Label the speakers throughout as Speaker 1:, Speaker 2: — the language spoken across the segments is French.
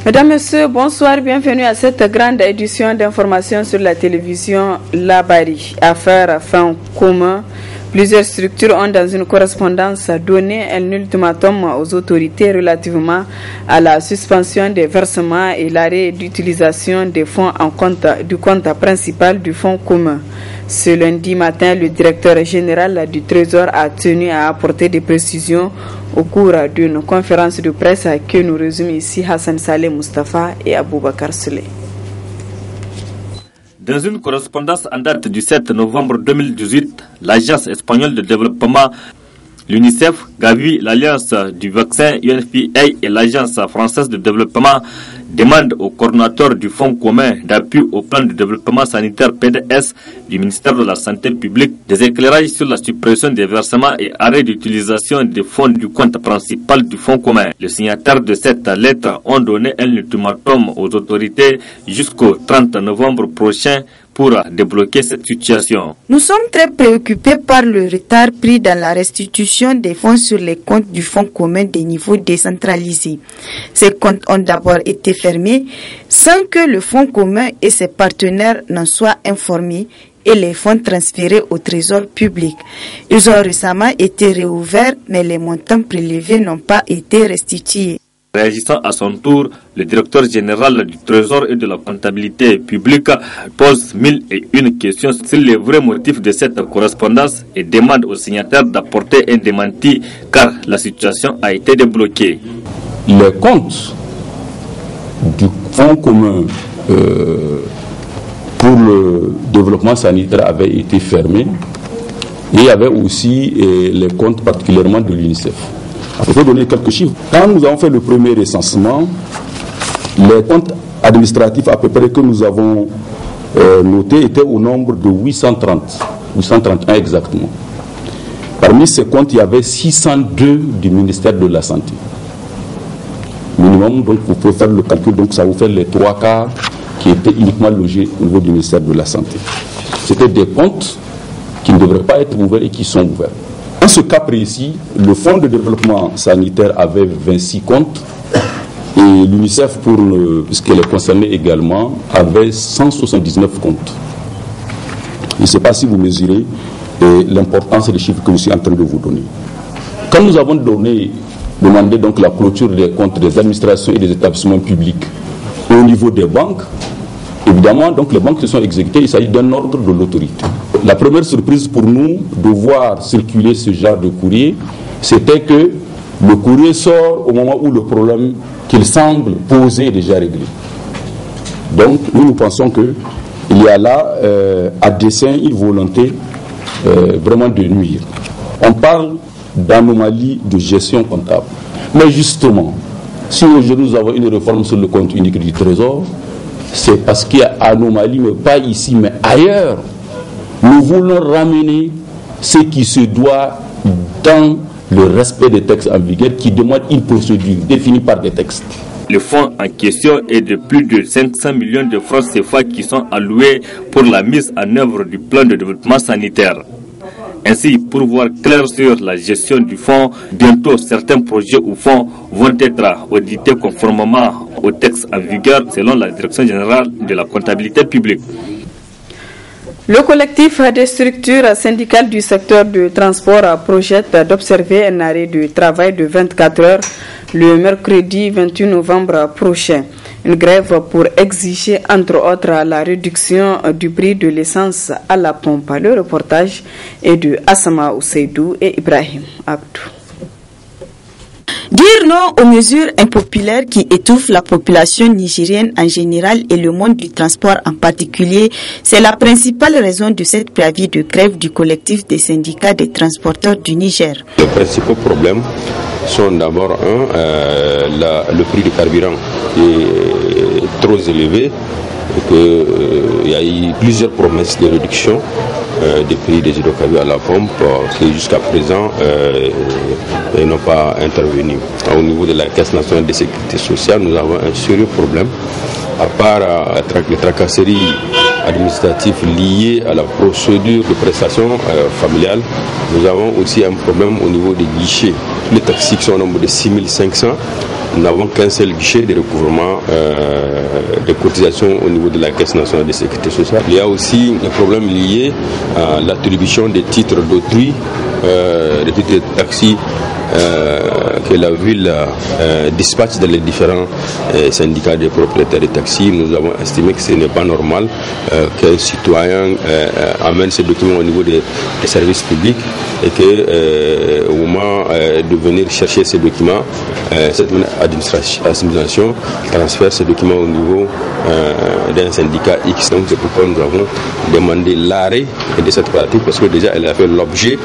Speaker 1: Mesdames, Messieurs, bonsoir, bienvenue à cette grande édition d'information sur la télévision Labari. Affaires fin commun. Plusieurs structures ont dans une correspondance donné un ultimatum aux autorités relativement à la suspension des versements et l'arrêt d'utilisation des fonds du compte principal du fonds commun. Ce lundi matin, le directeur général du Trésor a tenu à apporter des précisions au cours d'une conférence de presse que nous résumons ici Hassan Saleh Mustafa et Aboubakar Souley.
Speaker 2: Dans une correspondance en date du 7 novembre 2018, l'Agence espagnole de développement, l'UNICEF, Gavi, l'Alliance du vaccin UNFPA et l'Agence française de développement demandent au coordonnateur du Fonds commun d'appui au plan de développement sanitaire PDS du ministère de la Santé publique des éclairages sur la suppression des versements et arrêt d'utilisation des fonds du compte principal du Fonds commun. Les signataires de cette lettre ont donné un ultimatum aux autorités jusqu'au 30 novembre prochain pour débloquer cette situation.
Speaker 3: Nous sommes très préoccupés par le retard pris dans la restitution des fonds sur les comptes du Fonds commun des niveaux décentralisés. Ces comptes ont d'abord été fermés sans que le Fonds commun et ses partenaires n'en soient informés et les fonds transférés au trésor public. Ils ont récemment été réouverts, mais les montants prélevés n'ont pas été restitués.
Speaker 2: Réagissant à son tour, le directeur général du Trésor et de la comptabilité publique pose 1001 questions sur les vrais motifs de cette correspondance et demande aux signataires d'apporter un démenti car la situation a été débloquée.
Speaker 4: Les comptes du Fonds commun pour le développement sanitaire avaient été fermés et il y avait aussi les comptes particulièrement de l'UNICEF. Il faut donner quelques chiffres. Quand nous avons fait le premier recensement, les comptes administratifs à peu près que nous avons notés étaient au nombre de 831 exactement. Parmi ces comptes, il y avait 602 du ministère de la Santé. Minimum, donc vous pouvez faire le calcul, donc ça vous fait les 3 quarts qui étaient uniquement logés au niveau du ministère de la Santé. C'était des comptes qui ne devraient pas être ouverts et qui sont ouverts. Dans ce cas précis, le Fonds de développement sanitaire avait 26 comptes et l'UNICEF, pour ce qui les concernait également, avait 179 comptes. Je ne sais pas si vous mesurez l'importance des chiffres que je suis en train de vous donner. Quand nous avons demandé donc la clôture des comptes des administrations et des établissements publics au niveau des banques, évidemment, donc les banques se sont exécutées, il s'agit d'un ordre de l'autorité. La première surprise pour nous de voir circuler ce genre de courrier, c'était que le courrier sort au moment où le problème qu'il semble poser est déjà réglé. Donc, nous pensons qu'il y a là, à dessein, une volonté vraiment de nuire. On parle d'anomalie de gestion comptable. Mais justement, si aujourd'hui nous avons une réforme sur le compte unique du Trésor, c'est parce qu'il y a anomalie, mais pas ici, mais ailleurs. Nous voulons ramener ce qui se doit dans le respect des textes en vigueur qui demandent une procédure définie par des textes.
Speaker 2: Le fonds en question est de plus de 500 millions de francs CFA qui sont alloués pour la mise en œuvre du plan de développement sanitaire. Ainsi, pour voir clair sur la gestion du fonds, bientôt certains projets ou fonds vont être audités conformément aux textes en vigueur selon la Direction générale de la comptabilité publique.
Speaker 1: Le collectif des structures syndicales du secteur du transport projette d'observer un arrêt de travail de 24 heures le mercredi 28 novembre prochain. Une grève pour exiger, entre autres, la réduction du prix de l'essence à la pompe. Le reportage est de Assama Ousseidou et Ibrahim Abdou.
Speaker 3: Dire non aux mesures impopulaires qui étouffent la population nigérienne en général et le monde du transport en particulier, c'est la principale raison de cette préavis de grève du collectif des syndicats des transporteurs du Niger.
Speaker 5: Les principaux problèmes sont d'abord le prix du carburant qui est trop élevé et qu'il y a eu plusieurs promesses de réduction des prix des hydrocarbures à la pompe qui jusqu'à présent n'ont pas intervenu. Au niveau de la Caisse nationale de sécurité sociale, nous avons un sérieux problème. À part les tracasseries administratives liées à la procédure de prestation familiale, nous avons aussi un problème au niveau des guichets. Les taxis qui sont au nombre de 6500 nous n'avons qu'un seul guichet de recouvrement des cotisations au niveau de la Caisse nationale de sécurité sociale. Il y a aussi des problèmes liés à l'attribution des titres d'autrui, des titres de taxi que la ville dispatche dans les différents syndicats des propriétaires de taxis. Nous avons estimé que ce n'est pas normal qu'un citoyen amène ces documents au niveau des services publics et qu'au moment de venir chercher ces documents, cette administration transfère ces documents au niveau d'un syndicat X. Donc c'est pourquoi nous avons demandé l'arrêt de cette pratique, parce que déjà elle a fait l'objet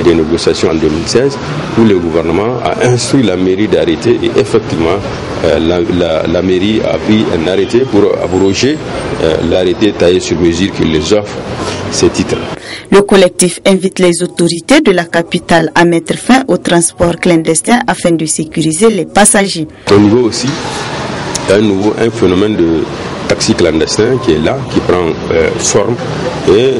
Speaker 5: des négociations en 2016 où le gouvernement a instruit la mairie d'arrêter, et effectivement la mairie a pris un arrêté pour abroger l'arrêté taillé sur mesure qui les offre ces titres.
Speaker 3: Le collectif invite les autorités de la capitale à mettre fin au transport clandestin afin de sécuriser les passagers.
Speaker 5: Au niveau aussi, il y a un phénomène de taxi clandestin qui est là, qui prend forme et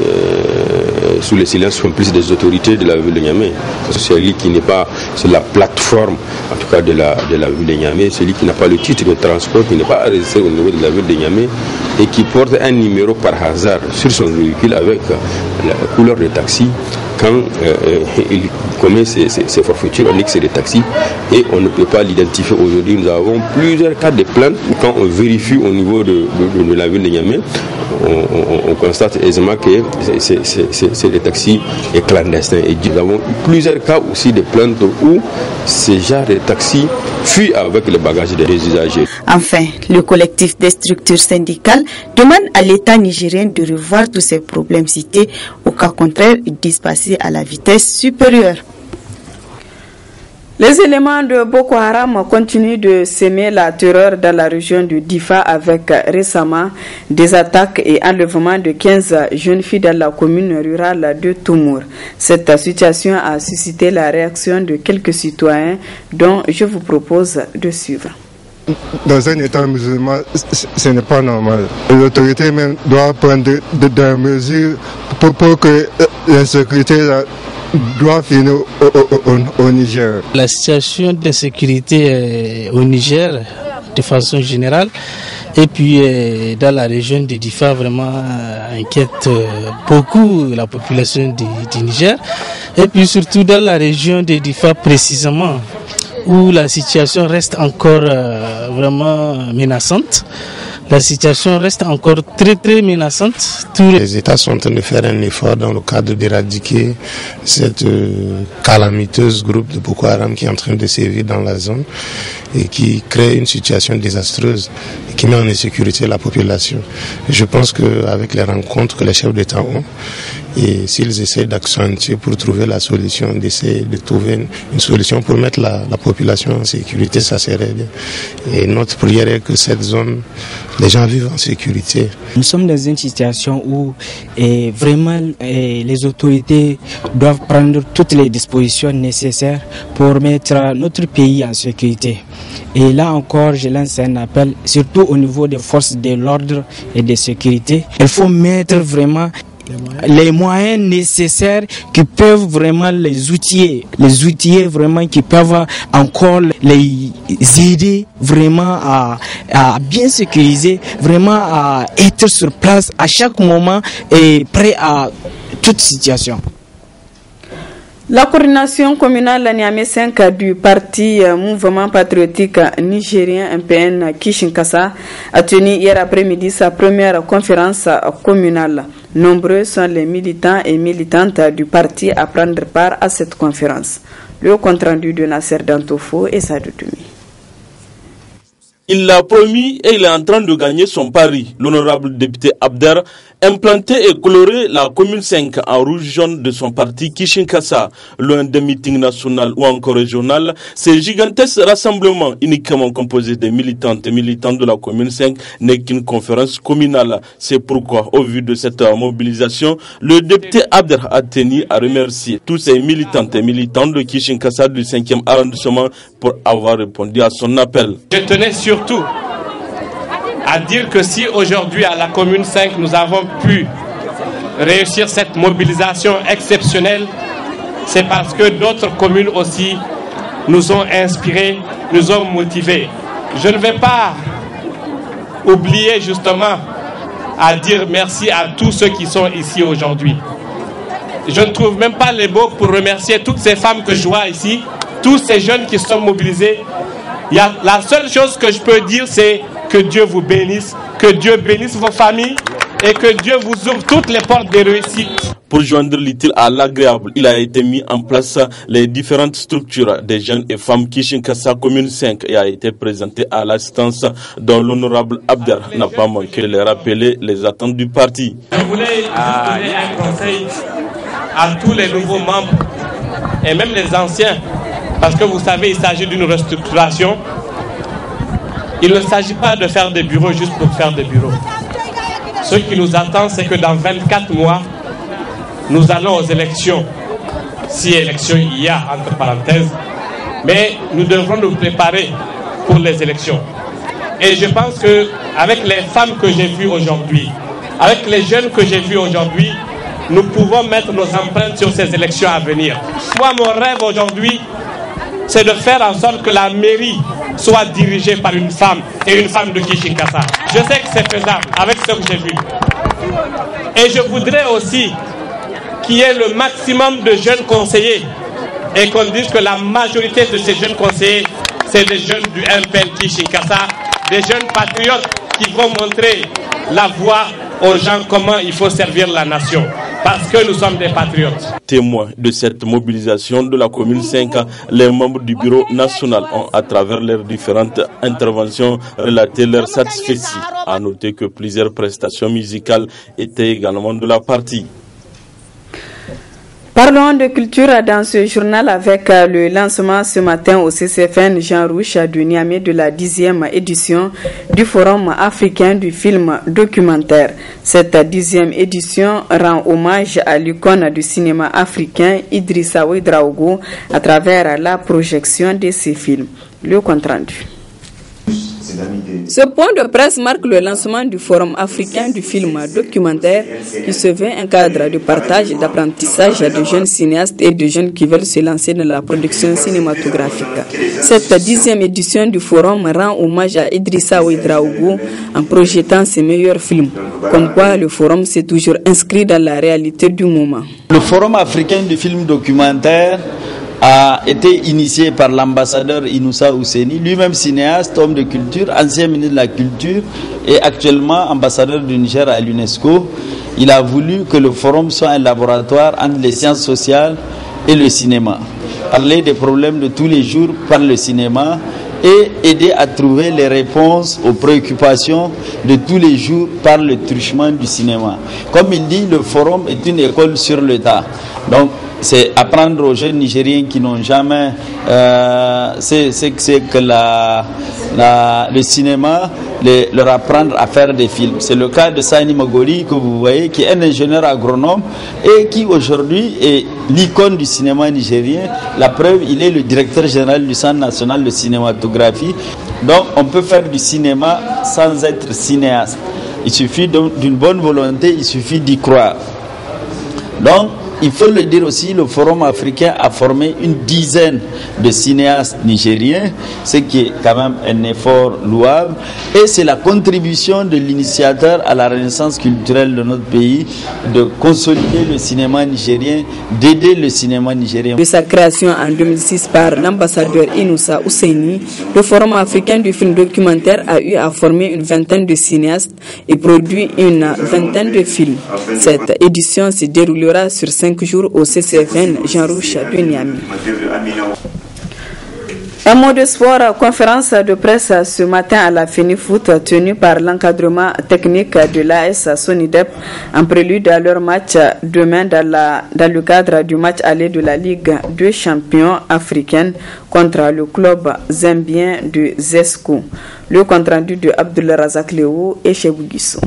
Speaker 5: sous le silence complice des autorités de la ville de Niamey. Celui qui n'est pas sur la plateforme, en tout cas de la ville de Niamey, celui qui n'a pas le titre de transport, qui n'est pas enregistré au niveau de la ville de Niamey et qui porte un numéro par hasard sur son véhicule avec la couleur de taxi. Quand il commet ses forfaitures, on dit que c'est des taxis et on ne peut pas l'identifier. Aujourd'hui, nous avons plusieurs cas de plaintes. Quand on vérifie au niveau de la ville de Niamey, on constate aisément que c'est des taxis clandestins. Et nous avons plusieurs cas aussi de plaintes où ces genres de taxis fuient avec les bagages des usagers.
Speaker 3: Enfin, le collectif des structures syndicales demande à l'État nigérien de revoir tous ces problèmes cités. Au cas contraire, ils disent passer à la vitesse supérieure.
Speaker 1: Les éléments de Boko Haram continuent de semer la terreur dans la région de Difa avec récemment des attaques et enlèvements de 15 jeunes filles dans la commune rurale de Toumour. Cette situation a suscité la réaction de quelques citoyens dont je vous propose de suivre.
Speaker 6: Dans un État musulman, ce n'est pas normal. Les autorités même doivent prendre des mesures pour que l'insécurité doit finir au Niger.
Speaker 7: La situation d'insécurité au Niger, de façon générale, et puis dans la région de Difa, vraiment inquiète beaucoup la population du Niger. Et puis surtout dans la région de Difa précisément, où la situation reste encore vraiment menaçante. La situation reste encore très menaçante.
Speaker 8: Les États sont en train de faire un effort dans le cadre d'éradiquer cette calamiteuse groupe de Boko Haram qui est en train de sévir dans la zone et qui crée une situation désastreuse et qui met en insécurité la population. Je pense qu'avec les rencontres que les chefs d'État ont, et s'ils essaient d'accentuer pour trouver la solution, d'essayer de trouver une solution pour mettre la population en sécurité, ça serait bien. Et notre prière est que cette zone, les gens vivent en sécurité.
Speaker 9: Nous sommes dans une situation où vraiment les autorités doivent prendre toutes les dispositions nécessaires pour mettre notre pays en sécurité. Et là encore, je lance un appel, surtout au niveau des forces de l'ordre et de sécurité. Il faut mettre vraiment les moyens nécessaires qui peuvent vraiment les outiller vraiment qui peuvent encore les aider vraiment à bien sécuriser, vraiment à être sur place à chaque moment et prêt à toute situation.
Speaker 1: La coordination communale Niamey 5 du parti Mouvement patriotique nigérien MPN Kishinkasa a tenu hier après-midi sa première conférence communale. Nombreux sont les militants et militantes du parti à prendre part à cette conférence. Le compte-rendu de Nasser Dantofo et Sadou Toumi.
Speaker 10: Il l'a promis et il est en train de gagner son pari. L'honorable député Abder, implanté et coloré la commune 5 en rouge-jaune de son parti Kishinkasa, loin des meetings nationaux ou encore régional, ce gigantesque rassemblement uniquement composé des militantes et militants de la commune 5 n'est qu'une conférence communale. C'est pourquoi, au vu de cette mobilisation, le député Abder a tenu à remercier tous ces militantes et militants de Kishinkasa du 5e arrondissement pour avoir répondu à son appel.
Speaker 11: Je tenais surtout à dire que si aujourd'hui à la commune 5 nous avons pu réussir cette mobilisation exceptionnelle, c'est parce que d'autres communes aussi nous ont inspirés, nous ont motivés. Je ne vais pas oublier justement à dire merci à tous ceux qui sont ici aujourd'hui. Je ne trouve même pas les mots pour remercier toutes ces femmes que je vois ici, tous ces jeunes qui sont mobilisés. La seule chose que je peux dire, c'est que Dieu vous bénisse, que Dieu bénisse vos familles et que Dieu vous ouvre toutes les portes de réussite.
Speaker 10: Pour joindre l'utile à l'agréable, il a été mis en place les différentes structures des jeunes et femmes Kishinkasa Commune 5 et a été présenté à l'assistance dont l'honorable Abder n'a pas manqué de les rappeler les attentes du parti.
Speaker 11: Je voulais donner un conseil à tous les nouveaux membres et même les anciens, parce que vous savez, il s'agit d'une restructuration. Il ne s'agit pas de faire des bureaux juste pour faire des bureaux. Ce qui nous attend, c'est que dans 24 mois, nous allons aux élections, si élections il y a, entre parenthèses, mais nous devrons nous préparer pour les élections. Et je pense qu'avec les femmes que j'ai vues aujourd'hui, avec les jeunes que j'ai vus aujourd'hui, nous pouvons mettre nos empreintes sur ces élections à venir. Moi, mon rêve aujourd'hui, c'est de faire en sorte que la mairie soit dirigée par une femme et une femme de Kishinkasa. Je sais que c'est faisable avec ce que j'ai vu. Et je voudrais aussi qu'il y ait le maximum de jeunes conseillers et qu'on dise que la majorité de ces jeunes conseillers, c'est des jeunes du MPL Kishinkasa, des jeunes patriotes qui vont montrer la voie aux gens comment il faut servir la nation. Parce que nous sommes des patriotes.
Speaker 10: Témoins de cette mobilisation de la commune 5, les membres du bureau national ont, à travers leurs différentes interventions, relaté leur satisfaction. À noter que plusieurs prestations musicales étaient également de la partie.
Speaker 1: Parlons de culture dans ce journal avec le lancement ce matin au CCFN Jean Rouch de Niamey de la 10e édition du Forum africain du film documentaire. Cette 10e édition rend hommage à l'icône du cinéma africain Idrissa Ouedraogo à travers la projection de ses films. Le compte rendu. Ce point de presse marque le lancement du Forum africain du film documentaire qui se veut un cadre de partage et d'apprentissage de jeunes cinéastes et de jeunes qui veulent se lancer dans la production cinématographique. Cette 10e édition du Forum rend hommage à Idrissa Ouedraogo en projetant ses meilleurs films. Comme quoi le Forum s'est toujours inscrit dans la réalité du moment.
Speaker 12: Le Forum africain du film documentaire a été initié par l'ambassadeur Inoussa Ouseni, lui-même cinéaste, homme de culture, ancien ministre de la Culture et actuellement ambassadeur du Niger à l'UNESCO. Il a voulu que le forum soit un laboratoire entre les sciences sociales et le cinéma. Parler des problèmes de tous les jours par le cinéma et aider à trouver les réponses aux préoccupations de tous les jours par le truchement du cinéma. Comme il dit, le forum est une école sur le tas. Donc, c'est apprendre aux jeunes Nigériens qui n'ont jamais c'est que le cinéma, leur apprendre à faire des films. C'est le cas de Sani Mogori que vous voyez, qui est un ingénieur agronome et qui aujourd'hui est l'icône du cinéma nigérien. La preuve, il est le directeur général du Centre national de cinématographie. Donc on peut faire du cinéma sans être cinéaste. Il suffit d'une bonne volonté, il suffit d'y croire. Donc, il faut le dire aussi, le Forum africain a formé une dizaine de cinéastes nigériens, ce qui est quand même un effort louable. Et c'est la contribution de l'initiateur à la renaissance culturelle de notre pays, de consolider le cinéma nigérien, d'aider le cinéma nigérien.
Speaker 1: De sa création en 2006 par l'ambassadeur Inoussa Ouseni, le Forum africain du film documentaire a eu à former une vingtaine de cinéastes et produit une vingtaine de films. Cette édition se déroulera sur 5 jours au CCFN Jean Rouch de Niamey. Un mot de sport, conférence de presse ce matin à la FENIFOOT tenue par l'encadrement technique de l'AS Sonidep en prélude à leur match demain dans le cadre du match aller de la Ligue 2 champions africaine contre le club zambien de Zesco. Le compte rendu de Abdul Razak Léo et Chebou Guissou.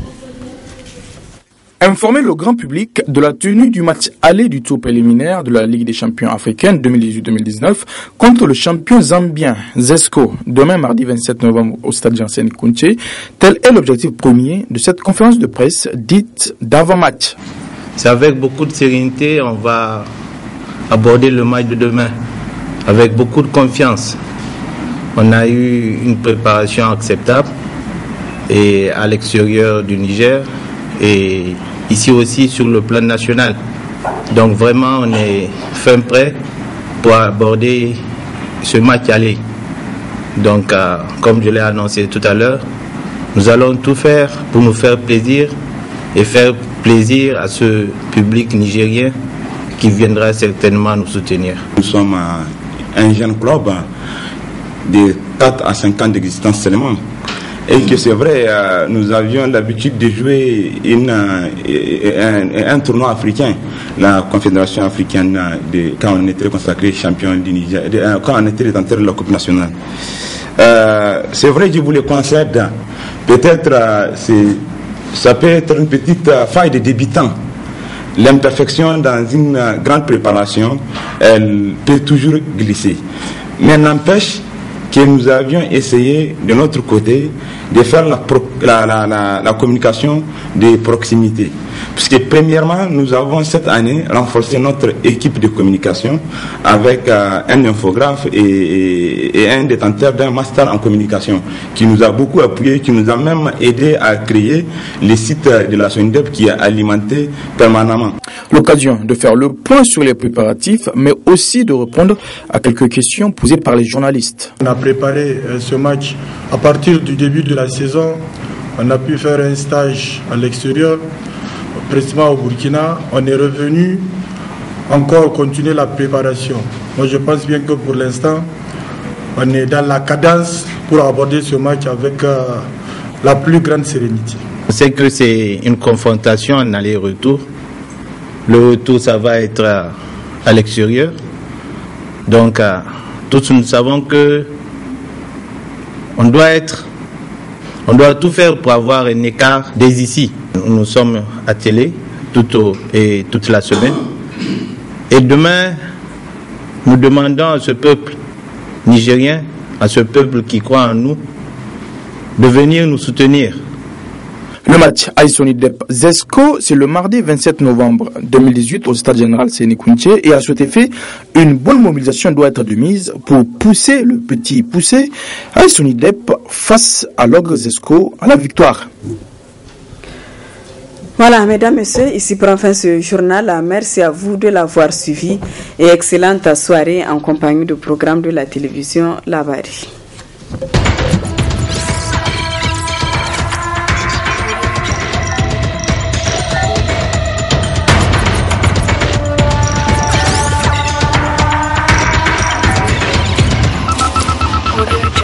Speaker 13: Informer le grand public de la tenue du match aller du tour préliminaire de la Ligue des champions africaine 2018-2019 contre le champion zambien Zesco, demain mardi 27 novembre au stade Janssen Kounché, tel est l'objectif premier de cette conférence de presse dite d'avant-match.
Speaker 14: C'est avec beaucoup de sérénité on va aborder le match de demain. avec beaucoup de confiance. On a eu une préparation acceptable et à l'extérieur du Niger et ici aussi sur le plan national. Donc vraiment, on est fin prêt pour aborder ce match aller. Donc, comme je l'ai annoncé tout à l'heure, nous allons tout faire pour nous faire plaisir et faire plaisir à ce public nigérien qui viendra certainement nous soutenir.
Speaker 15: Nous sommes un jeune club de 4 à 5 ans d'existence seulement. Et que c'est vrai, nous avions l'habitude de jouer un tournoi africain, la Confédération africaine, quand on était consacré champion du Niger, quand on était détenteur de la Coupe nationale. C'est vrai, je vous le concède, peut-être ça peut être une petite faille de débutant. L'imperfection dans une grande préparation, elle peut toujours glisser. Mais n'empêche que nous avions essayé de notre côté de faire la communication de proximité. Puisque premièrement, nous avons cette année renforcé notre équipe de communication avec un infographe et un détenteur d'un master en communication qui nous a beaucoup appuyé, qui nous a même aidé à créer le site de la SONIDEP qui est alimenté permanemment.
Speaker 13: L'occasion de faire le point sur les préparatifs, mais aussi de répondre à quelques questions posées par les journalistes.
Speaker 16: On a préparé ce match à partir du début de la saison. On a pu faire un stage à l'extérieur, précisément au Burkina. On est revenu encore continuer la préparation. Moi, je pense bien que pour l'instant, on est dans la cadence pour aborder ce match avec la plus grande sérénité.
Speaker 14: On sait que c'est une confrontation en aller-retour. Le retour, ça va être à l'extérieur. Donc, tous nous savons que on doit tout faire pour avoir un écart dès ici. Nous sommes attelés toute la semaine. Et demain, nous demandons à ce peuple nigérien, à ce peuple qui croit en nous, de venir nous soutenir.
Speaker 13: Le match Aïsonidep-Zesco, c'est le mardi 27 novembre 2018 au stade général Séné-Kounché et à cet effet, une bonne mobilisation doit être de mise pour pousser le petit poussé Aïsonidep face à l'ogre Zesco à la victoire.
Speaker 1: Voilà, mesdames, messieurs, ici prend fin ce journal. Merci à vous de l'avoir suivi et excellente soirée en compagnie du programme de la télévision Labari.
Speaker 17: Audio